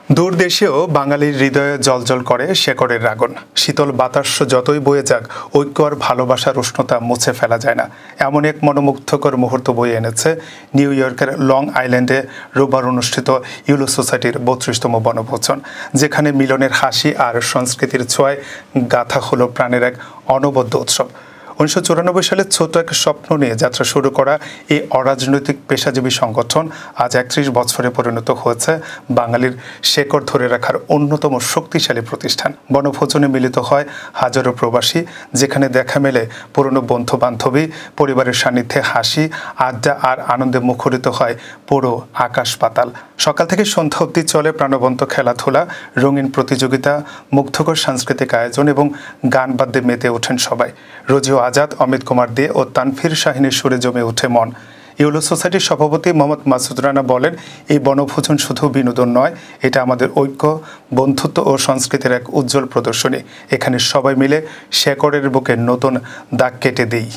দূর দেশেও বাঙালির হৃদয়ে জ্বলজ্বল করে শেকড়ের আগুন। শীতল বাতাস যতই বয়ে যাক, ঐক্য আর ভালোবাসার উষ্ণতা মুছে ফেলা যায় না। এমন এক মনোমুগ্ধকর মুহূর্ত বয়ে এনেছে নিউ ইয়র্কের লং আইল্যান্ডে রোববার অনুষ্ঠিত ইউলো সোসাইটির ৩২তম বনভোজন, যেখানে মিলনের হাসি আর সংস্কৃতির ছোঁয়ায় গাথা হলো প্রাণের এক অনবদ্য উৎসব। ১৯৯৪ সালে ছোট এক স্বপ্ন নিয়ে যাত্রা শুরু করা এই অরাজনৈতিক পেশাজীবী সংগঠন আজ ৩১ বছরে পরিণত হয়েছে বাঙালির শেকড় ধরে রাখার অন্যতম শক্তিশালী প্রতিষ্ঠান। বনভোজনে মিলিত হয় হাজারো প্রবাসী, যেখানে দেখা মেলে পুরনো বন্ধু বান্ধবী, পরিবারের সান্নিধ্যে হাসি, আড্ডা আর আনন্দে মুখরিত হয় পুরো আকাশ পাতাল। সকাল থেকে সন্ধ্যা অবধি চলে প্রাণবন্ত খেলাধুলা, রঙিন প্রতিযোগিতা, মুগ্ধকর সাংস্কৃতিক আয়োজন এবং গান বাদ্যে মেতে ওঠেন সবাই। রোজিও আজাদ, অমিত কুমার দে ও তানভীর শাহিনের সুরে জমে ওঠে মন। ইউলো সোসাইটির সভাপতি মোহাম্মদ মাসুদ রানা বলেন, এই বনভোজন শুধু বিনোদন নয়, এটা আমাদের ঐক্য, বন্ধুত্ব ও সংস্কৃতির এক উজ্জ্বল প্রদর্শনী। এখানে সবাই মিলে শেকড়ের বুকে নতুন দাগ কেটে দিই।